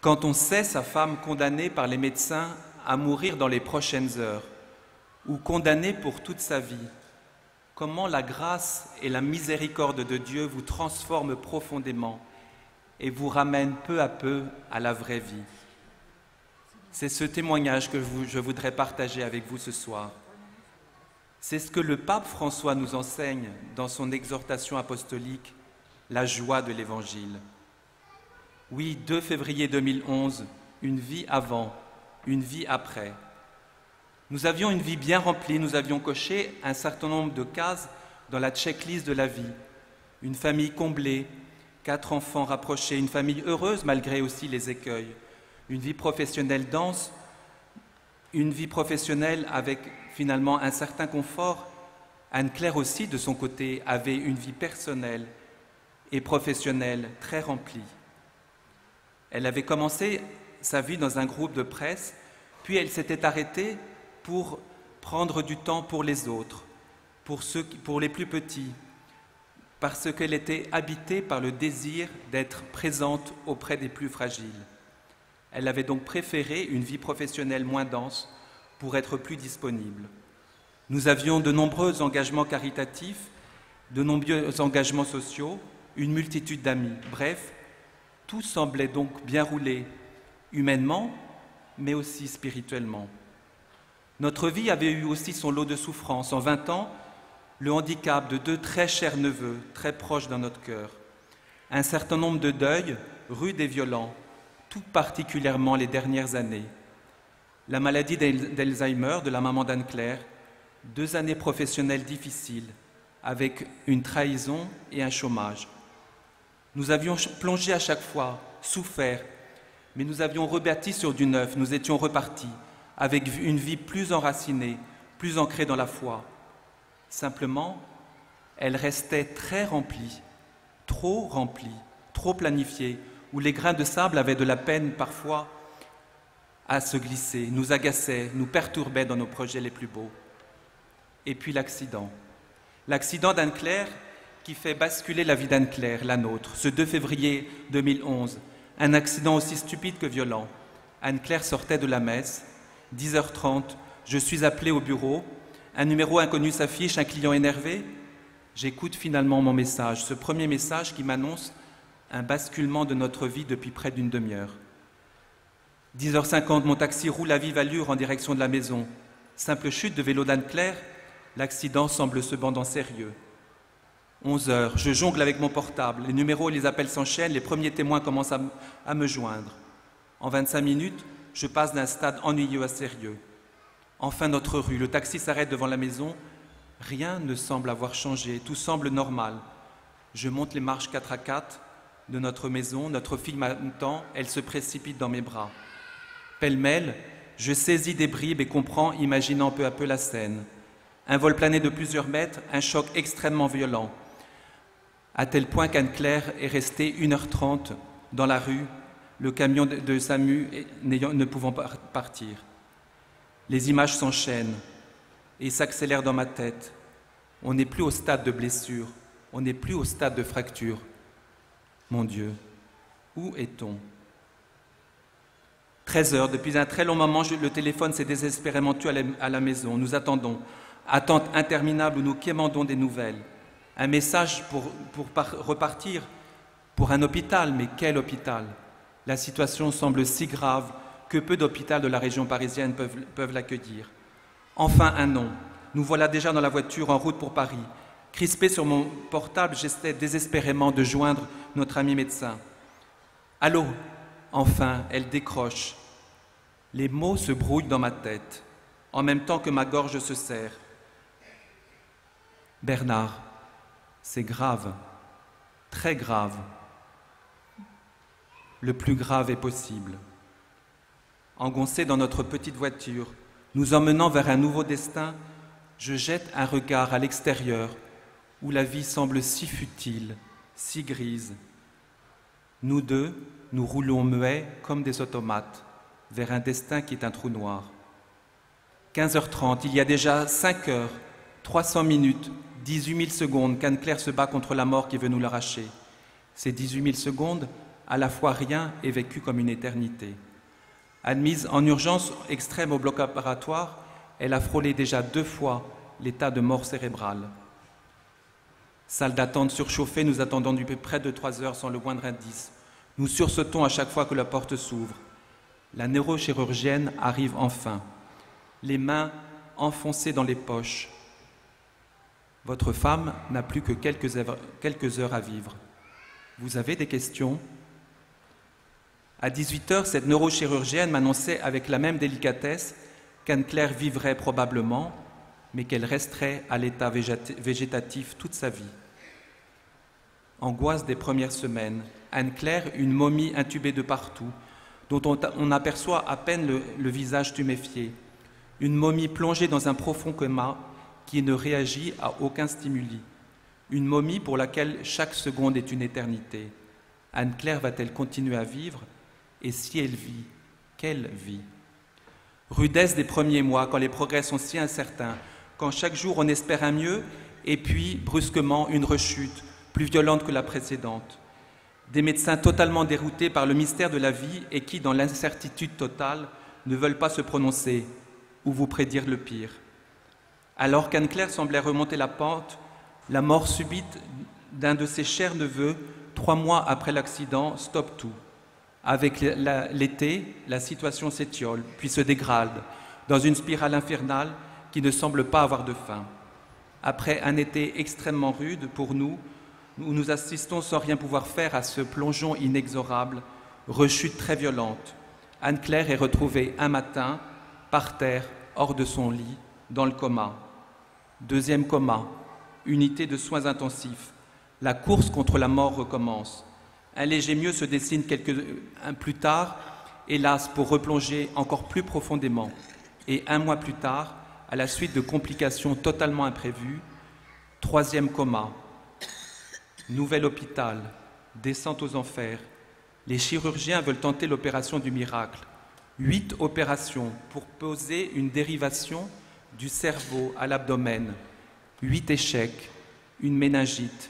Quand on sait sa femme condamnée par les médecins à mourir dans les prochaines heures, ou condamnée pour toute sa vie, comment la grâce et la miséricorde de Dieu vous transforment profondément et vous ramènent peu à peu à la vraie vie. C'est ce témoignage que je voudrais partager avec vous ce soir. C'est ce que le pape François nous enseigne dans son exhortation apostolique, la joie de l'Évangile. Oui, 2 février 2011, une vie avant, une vie après. Nous avions une vie bien remplie, nous avions coché un certain nombre de cases dans la checklist de la vie. Une famille comblée, 4 enfants rapprochés, une famille heureuse malgré aussi les écueils, une vie professionnelle dense, une vie professionnelle avec finalement un certain confort. Anne-Claire aussi, de son côté, avait une vie personnelle et professionnelle très remplie. Elle avait commencé sa vie dans un groupe de presse, puis elle s'était arrêtée pour prendre du temps pour les autres, pour les plus petits, parce qu'elle était habitée par le désir d'être présente auprès des plus fragiles. Elle avait donc préféré une vie professionnelle moins dense pour être plus disponible. Nous avions de nombreux engagements caritatifs, de nombreux engagements sociaux, une multitude d'amis. Bref, tout semblait donc bien rouler, humainement, mais aussi spirituellement. Notre vie avait eu aussi son lot de souffrances. En 20 ans, le handicap de 2 très chers neveux, très proches dans notre cœur. Un certain nombre de deuils, rudes et violents, tout particulièrement les dernières années. La maladie d'Alzheimer de la maman d'Anne-Claire, 2 années professionnelles difficiles, avec une trahison et un chômage. Nous avions plongé à chaque fois, souffert, mais nous avions rebâti sur du neuf, nous étions repartis, avec une vie plus enracinée, plus ancrée dans la foi. Simplement, elle restait très remplie, trop planifiée, où les grains de sable avaient de la peine parfois à se glisser, nous agaçaient, nous perturbaient dans nos projets les plus beaux. Et puis l'accident. L'accident d'Anne-Claire qui fait basculer la vie d'Anne-Claire, la nôtre, ce 2 février 2011. Un accident aussi stupide que violent. Anne-Claire sortait de la messe, 10h30, je suis appelé au bureau, un numéro inconnu s'affiche, un client énervé. J'écoute finalement mon message, ce premier message qui m'annonce un basculement de notre vie depuis près d'une demi-heure. 10h50, mon taxi roule à vive allure en direction de la maison. Simple chute de vélo d'Anne-Claire, l'accident semble cependant sérieux. 11h, je jongle avec mon portable, les numéros et les appels s'enchaînent, les premiers témoins commencent à me joindre. En 25 minutes, je passe d'un stade ennuyeux à sérieux. Enfin, notre rue, le taxi s'arrête devant la maison. Rien ne semble avoir changé, tout semble normal. Je monte les marches 4 à 4 de notre maison, notre fille m'attend, elle se précipite dans mes bras. Pêle-mêle, je saisis des bribes et comprends, imaginant peu à peu la scène. Un vol plané de plusieurs mètres, un choc extrêmement violent, à tel point qu'Anne-Claire est restée 1h30 dans la rue, le camion de SAMU ne pouvant pas partir. Les images s'enchaînent et s'accélèrent dans ma tête. On n'est plus au stade de blessure, on n'est plus au stade de fracture. Mon Dieu, où est-on ? 13h, depuis un très long moment, le téléphone s'est désespérément tué à la maison. Nous attendons, attente interminable où nous quémandons des nouvelles. Un message pour repartir pour un hôpital, mais quel hôpital ? La situation semble si grave que peu d'hôpitaux de la région parisienne peuvent l'accueillir. Enfin un nom. Nous voilà déjà dans la voiture en route pour Paris. Crispé sur mon portable, j'essaie désespérément de joindre notre ami médecin. « Allô ?» Enfin, elle décroche. Les mots se brouillent dans ma tête, en même temps que ma gorge se serre. « Bernard, c'est grave, très grave. Le plus grave est possible. » Engoncé dans notre petite voiture, nous emmenant vers un nouveau destin, je jette un regard à l'extérieur où la vie semble si futile, si grise. Nous deux, nous roulons muets comme des automates vers un destin qui est un trou noir. 15h30, il y a déjà 5 heures, 300 minutes, 18 000 secondes qu'Anne-Claire se bat contre la mort qui veut nous l'arracher. Ces 18 000 secondes, à la fois rien et vécu comme une éternité. Admise en urgence extrême au bloc opératoire, elle a frôlé déjà 2 fois l'état de mort cérébrale. Salle d'attente surchauffée, nous attendons depuis près de 3 heures sans le moindre indice. Nous sursautons à chaque fois que la porte s'ouvre. La neurochirurgienne arrive enfin, les mains enfoncées dans les poches. Votre femme n'a plus que quelques heures à vivre. Vous avez des questions ? À 18h, cette neurochirurgienne m'annonçait avec la même délicatesse qu'Anne-Claire vivrait probablement, mais qu'elle resterait à l'état végétatif toute sa vie. Angoisse des premières semaines, Anne-Claire, une momie intubée de partout, dont on aperçoit à peine le visage tuméfié, une momie plongée dans un profond coma qui ne réagit à aucun stimuli, une momie pour laquelle chaque seconde est une éternité. Anne-Claire va-t-elle continuer à vivre ? Et si elle vit, quelle vie ? Rudesse des premiers mois, quand les progrès sont si incertains, quand chaque jour on espère un mieux, et puis, brusquement, une rechute, plus violente que la précédente. Des médecins totalement déroutés par le mystère de la vie et qui, dans l'incertitude totale, ne veulent pas se prononcer ou vous prédire le pire. Alors qu'Anne-Claire semblait remonter la pente, la mort subite d'un de ses chers neveux, 3 mois après l'accident, stoppe tout. Avec l'été, la situation s'étiole, puis se dégrade, dans une spirale infernale qui ne semble pas avoir de fin. Après un été extrêmement rude pour nous, où nous assistons sans rien pouvoir faire à ce plongeon inexorable, rechute très violente. Anne-Claire est retrouvée un matin, par terre, hors de son lit, dans le coma. 2e coma, unité de soins intensifs. La course contre la mort recommence. Un léger mieux se dessine plus tard, hélas, pour replonger encore plus profondément. Et 1 mois plus tard, à la suite de complications totalement imprévues, 3e coma. Nouvel hôpital, descente aux enfers. Les chirurgiens veulent tenter l'opération du miracle. 8 opérations pour poser une dérivation du cerveau à l'abdomen. 8 échecs, une méningite.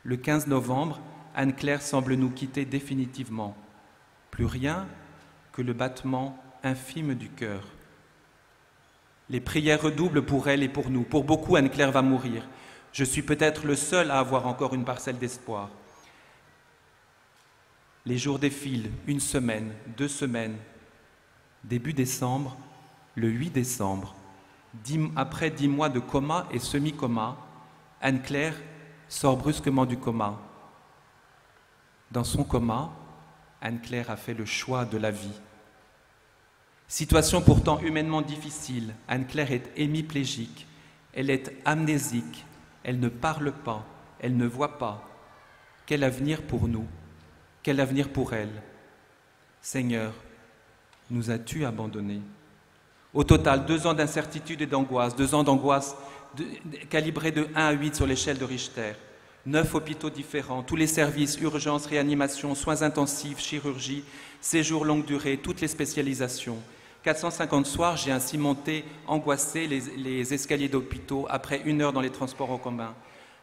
Le 15 novembre, Anne-Claire semble nous quitter définitivement. Plus rien que le battement infime du cœur. Les prières redoublent pour elle et pour nous. Pour beaucoup, Anne-Claire va mourir. Je suis peut-être le seul à avoir encore une parcelle d'espoir. Les jours défilent, 1 semaine, 2 semaines. Début décembre, le 8 décembre, après 10 mois de coma et semi-coma, Anne-Claire sort brusquement du coma. Dans son coma, Anne-Claire a fait le choix de la vie. Situation pourtant humainement difficile, Anne-Claire est hémiplégique, elle est amnésique, elle ne parle pas, elle ne voit pas. Quel avenir pour nous? Quel avenir pour elle? Seigneur, nous as-tu abandonnés? Au total, 2 ans d'incertitude et d'angoisse, 2 ans d'angoisse calibrés de 1 à 8 sur l'échelle de Richter. 9 hôpitaux différents, tous les services, urgences, réanimation, soins intensifs, chirurgie, séjours longue durée, toutes les spécialisations. 450 soirs, j'ai ainsi monté, angoissé, les escaliers d'hôpitaux après 1 heure dans les transports en commun.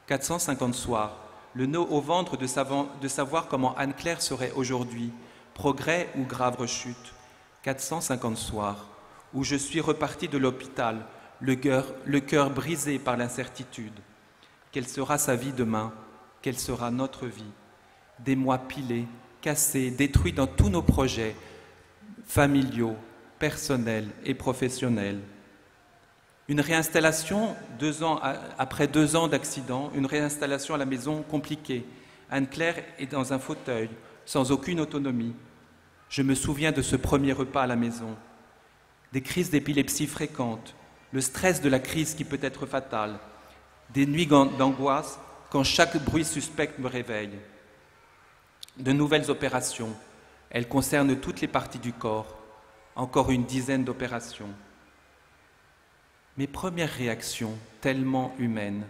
450 soirs, le nœud au ventre de savoir comment Anne-Claire serait aujourd'hui, progrès ou grave rechute. 450 soirs, où je suis reparti de l'hôpital, le cœur brisé par l'incertitude. Quelle sera sa vie demain? Quelle sera notre vie? Des mois pilés, cassés, détruits dans tous nos projets familiaux, personnels et professionnels. Une réinstallation après 2 ans d'accident, une réinstallation à la maison compliquée. Anne-Claire est dans un fauteuil, sans aucune autonomie. Je me souviens de ce premier repas à la maison. Des crises d'épilepsie fréquentes, le stress de la crise qui peut être fatale, des nuits d'angoisse quand chaque bruit suspect me réveille. De nouvelles opérations, elles concernent toutes les parties du corps, encore une dizaine d'opérations. Mes premières réactions, tellement humaines.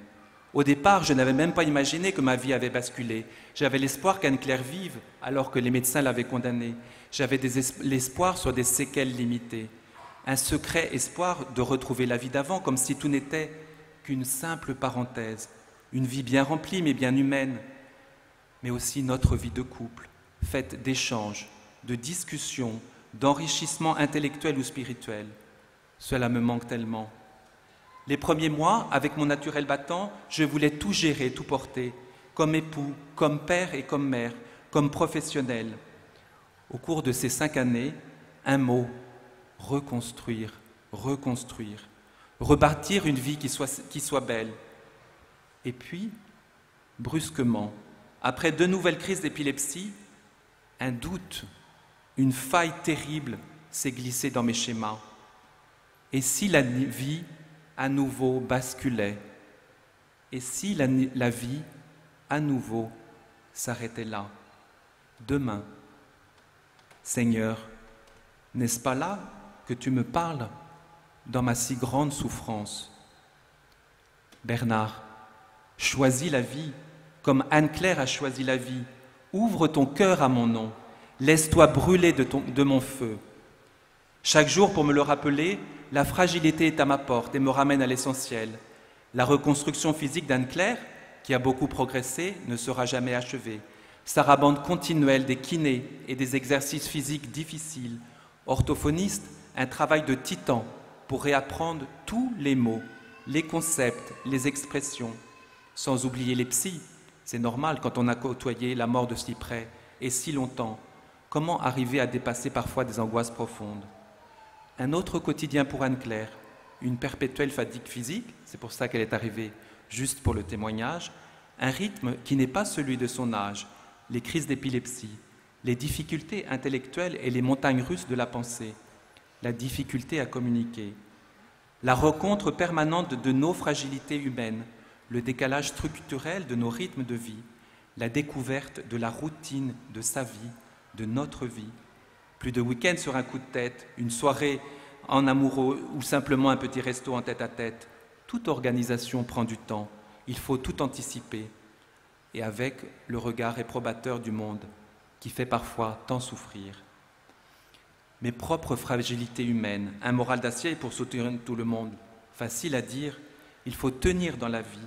Au départ, je n'avais même pas imaginé que ma vie avait basculé. J'avais l'espoir qu'Anne-Claire vive, alors que les médecins l'avaient condamnée. J'avais l'espoir sur des séquelles limitées. Un secret espoir de retrouver la vie d'avant, comme si tout n'était qu'une simple parenthèse. Une vie bien remplie, mais bien humaine. Mais aussi notre vie de couple, faite d'échanges, de discussions, d'enrichissement intellectuel ou spirituel. Cela me manque tellement. Les premiers mois, avec mon naturel battant, je voulais tout gérer, tout porter, comme époux, comme père et comme mère, comme professionnel. Au cours de ces 5 années, un mot, reconstruire, reconstruire, rebâtir une vie qui soit belle. Et puis, brusquement, après 2 nouvelles crises d'épilepsie, un doute, une faille terrible s'est glissée dans mes schémas. Et si la vie à nouveau basculait? Et si la vie à nouveau s'arrêtait là, demain? Seigneur, n'est-ce pas là que tu me parles dans ma si grande souffrance? Bernard, choisis la vie comme Anne-Claire a choisi la vie. Ouvre ton cœur à mon nom. Laisse-toi brûler de mon feu. Chaque jour, pour me le rappeler, la fragilité est à ma porte et me ramène à l'essentiel. La reconstruction physique d'Anne-Claire, qui a beaucoup progressé, ne sera jamais achevée. Sarabande continuelle des kinés et des exercices physiques difficiles. Orthophoniste, un travail de titan pour réapprendre tous les mots, les concepts, les expressions, sans oublier les psys. C'est normal quand on a côtoyé la mort de si près et si longtemps. Comment arriver à dépasser parfois des angoisses profondes? Un autre quotidien pour Anne-Claire, une perpétuelle fatigue physique, c'est pour ça qu'elle est arrivée juste pour le témoignage, un rythme qui n'est pas celui de son âge, les crises d'épilepsie, les difficultés intellectuelles et les montagnes russes de la pensée, la difficulté à communiquer, la rencontre permanente de nos fragilités humaines, le décalage structurel de nos rythmes de vie, la découverte de la routine de sa vie, de notre vie. Plus de week-end sur un coup de tête, une soirée en amoureux ou simplement un petit resto en tête-à-tête. Toute organisation prend du temps. Il faut tout anticiper. Et avec le regard réprobateur du monde, qui fait parfois tant souffrir. Mes propres fragilités humaines, un moral d'acier pour soutenir tout le monde. Facile à dire, il faut tenir dans la vie,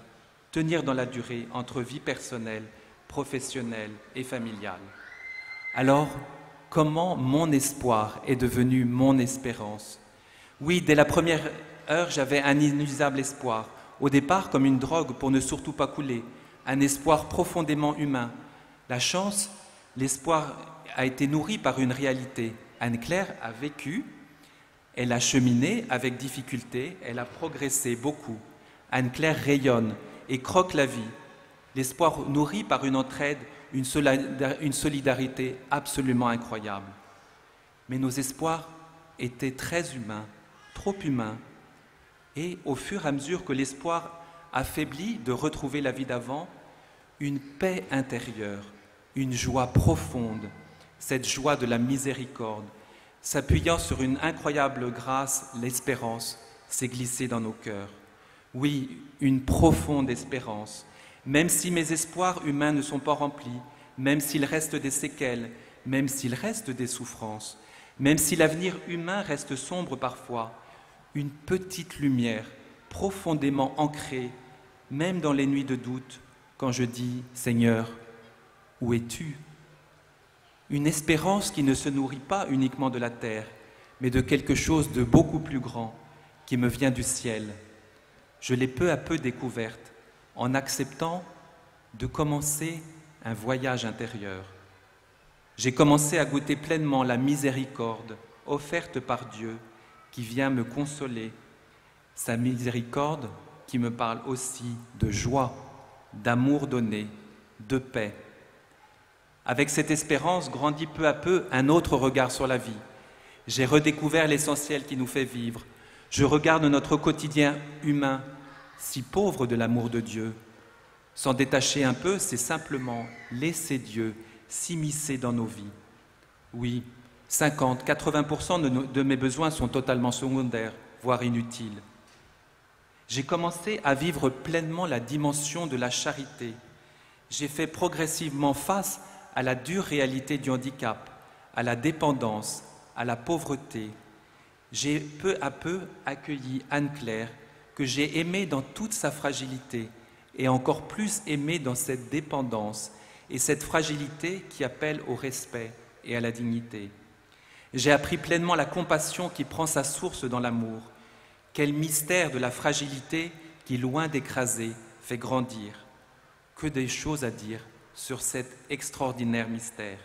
tenir dans la durée entre vie personnelle, professionnelle et familiale. Alors, comment mon espoir est devenu mon espérance? Oui, dès la première heure, j'avais un inusable espoir. Au départ, comme une drogue pour ne surtout pas couler. Un espoir profondément humain. La chance, l'espoir a été nourri par une réalité. Anne-Claire a vécu, elle a cheminé avec difficulté, elle a progressé beaucoup. Anne-Claire rayonne et croque la vie. L'espoir nourri par une entraide, une solidarité absolument incroyable. Mais nos espoirs étaient très humains, trop humains. Et au fur et à mesure que l'espoir affaiblit de retrouver la vie d'avant, une paix intérieure, une joie profonde, cette joie de la miséricorde, s'appuyant sur une incroyable grâce, l'espérance, s'est glissée dans nos cœurs. Oui, une profonde espérance, même si mes espoirs humains ne sont pas remplis, même s'il reste des séquelles, même s'il reste des souffrances, même si l'avenir humain reste sombre parfois, une petite lumière profondément ancrée, même dans les nuits de doute, quand je dis « Seigneur, où es-tu » Une espérance qui ne se nourrit pas uniquement de la terre, mais de quelque chose de beaucoup plus grand, qui me vient du ciel. Je l'ai peu à peu découverte, en acceptant de commencer un voyage intérieur. J'ai commencé à goûter pleinement la miséricorde offerte par Dieu, qui vient me consoler. Sa miséricorde qui me parle aussi de joie, d'amour donné, de paix. Avec cette espérance grandit peu à peu un autre regard sur la vie. J'ai redécouvert l'essentiel qui nous fait vivre. Je regarde notre quotidien humain, si pauvre de l'amour de Dieu. S'en détacher un peu, c'est simplement laisser Dieu s'immiscer dans nos vies. Oui, 50-80% de mes besoins sont totalement secondaires, voire inutiles. J'ai commencé à vivre pleinement la dimension de la charité. J'ai fait progressivement face à la dure réalité du handicap, à la dépendance, à la pauvreté. J'ai peu à peu accueilli Anne-Claire, que j'ai aimée dans toute sa fragilité, et encore plus aimée dans cette dépendance, et cette fragilité qui appelle au respect et à la dignité. J'ai appris pleinement la compassion qui prend sa source dans l'amour. Quel mystère de la fragilité qui, loin d'écraser, fait grandir. Que des choses à dire sur cet extraordinaire mystère.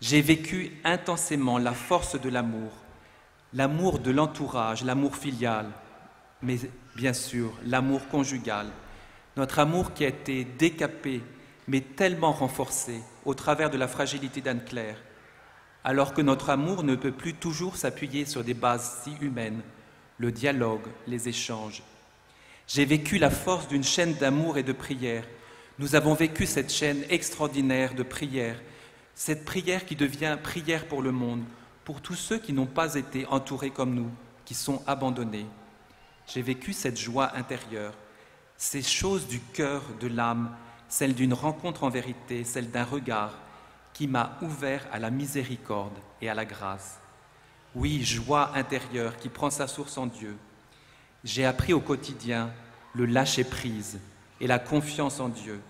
J'ai vécu intensément la force de l'amour de l'entourage, l'amour filial, mais bien sûr l'amour conjugal, notre amour qui a été décapé, mais tellement renforcé au travers de la fragilité d'Anne-Claire, alors que notre amour ne peut plus toujours s'appuyer sur des bases si humaines, le dialogue, les échanges. J'ai vécu la force d'une chaîne d'amour et de prière. Nous avons vécu cette chaîne extraordinaire de prière, cette prière qui devient prière pour le monde, pour tous ceux qui n'ont pas été entourés comme nous, qui sont abandonnés. J'ai vécu cette joie intérieure, ces choses du cœur, de l'âme, celle d'une rencontre en vérité, celle d'un regard qui m'a ouvert à la miséricorde et à la grâce. Oui, joie intérieure qui prend sa source en Dieu. J'ai appris au quotidien le lâcher-prise et la confiance en Dieu.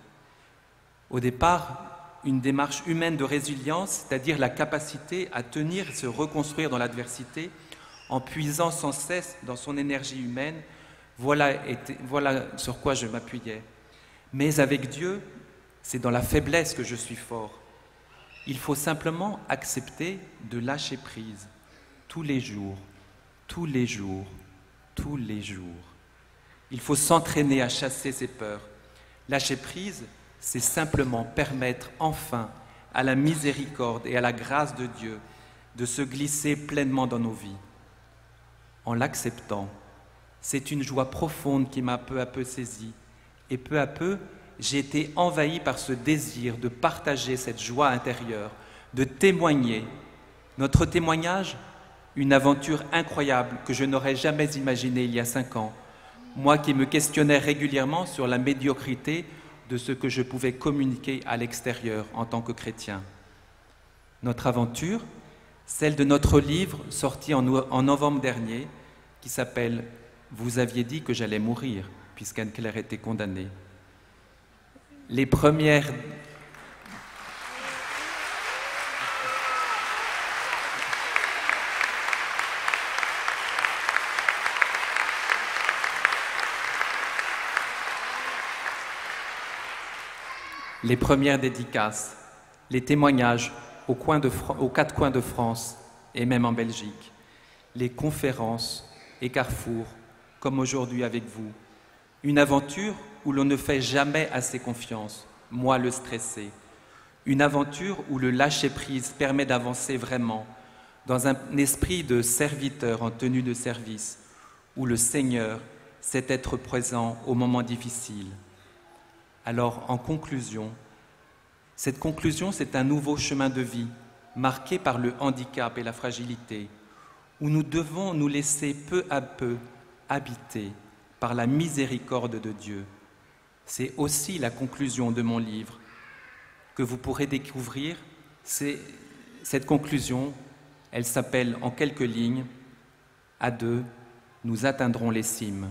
Au départ, une démarche humaine de résilience, c'est-à-dire la capacité à tenir et se reconstruire dans l'adversité en puisant sans cesse dans son énergie humaine, voilà sur quoi je m'appuyais. Mais avec Dieu, c'est dans la faiblesse que je suis fort. Il faut simplement accepter de lâcher prise tous les jours, tous les jours, tous les jours. Il faut s'entraîner à chasser ses peurs. Lâcher prise, c'est simplement permettre enfin à la miséricorde et à la grâce de Dieu de se glisser pleinement dans nos vies. En l'acceptant, c'est une joie profonde qui m'a peu à peu saisi. Et peu à peu, j'ai été envahi par ce désir de partager cette joie intérieure, de témoigner. Notre témoignage, une aventure incroyable que je n'aurais jamais imaginée il y a 5 ans. Moi qui me questionnais régulièrement sur la médiocrité de ce que je pouvais communiquer à l'extérieur en tant que chrétien. Notre aventure, celle de notre livre sorti en novembre dernier, qui s'appelle « Vous aviez dit que j'allais mourir » puisqu'Anne-Claire était condamnée. Les premières dédicaces, les témoignages aux 4 coins de France et même en Belgique, les conférences et carrefours, comme aujourd'hui avec vous. Une aventure où l'on ne fait jamais assez confiance, moi le stressé. Une aventure où le lâcher-prise permet d'avancer vraiment, dans un esprit de serviteur en tenue de service, où le Seigneur sait être présent aux moments difficiles. Alors, en conclusion, cette conclusion, c'est un nouveau chemin de vie, marqué par le handicap et la fragilité, où nous devons nous laisser peu à peu habiter par la miséricorde de Dieu. C'est aussi la conclusion de mon livre que vous pourrez découvrir. Cette conclusion, elle s'appelle en quelques lignes « À deux, nous atteindrons les cimes ».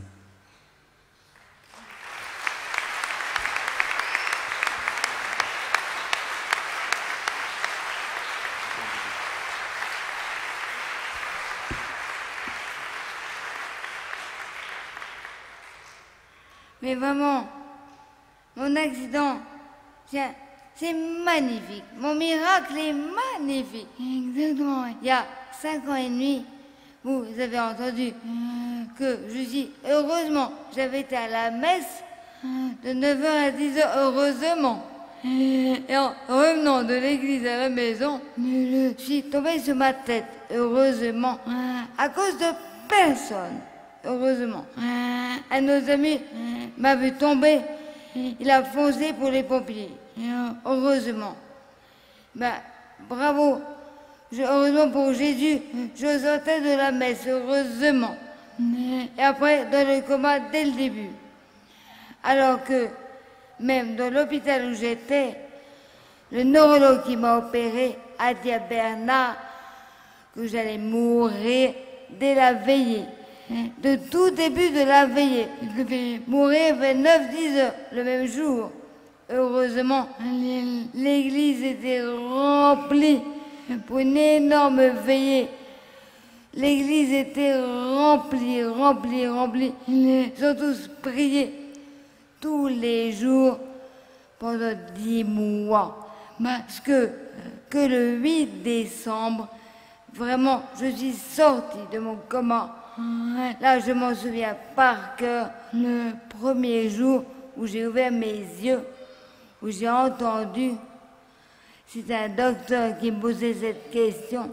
Mais vraiment, mon accident, c'est magnifique. Mon miracle est magnifique. Exactement. Il y a 5 ans et demi, vous avez entendu que je dis heureusement, j'avais été à la messe de 9h à 10h, heureusement. Et en revenant de l'église à la maison, je suis tombée sur ma tête, heureusement, à cause de personne. Heureusement. Un de nos amis m'a vu tomber. Il a foncé pour les pompiers. Heureusement. Bravo. Heureusement pour Jésus, je sortais de la messe. Heureusement. Et après, dans le coma dès le début. Alors que, même dans l'hôpital où j'étais, le neurologue qui m'a opéré a dit à Bernard que j'allais mourir dès la veillée. De tout début de la veillée. Mourir vers 9-10 heures le même jour. heureusement, l'église était remplie pour une énorme veillée. L'église était remplie. Ils ont tous prié tous les jours pendant 10 mois. Parce que le 8 décembre, vraiment, je suis sortie de mon coma. Là, je m'en souviens par cœur, le premier jour où j'ai ouvert mes yeux, où j'ai entendu, c'est un docteur qui me posait cette question.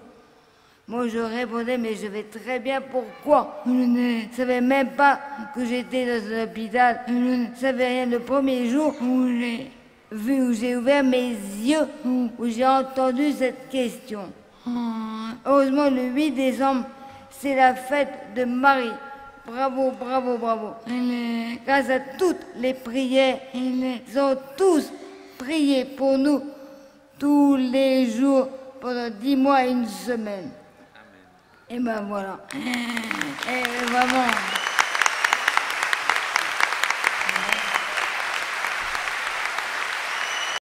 Moi, je répondais, mais je vais très bien, pourquoi? Je ne savais même pas que j'étais dans un hôpital. Je ne savais rien. Le premier jour où j'ai ouvert mes yeux, où j'ai entendu cette question. Heureusement, le 8 décembre, c'est la fête de Marie. Bravo. Grâce à toutes les prières, ils ont tous prié pour nous tous les jours pendant 10 mois et une semaine. Et ben voilà. Et vraiment.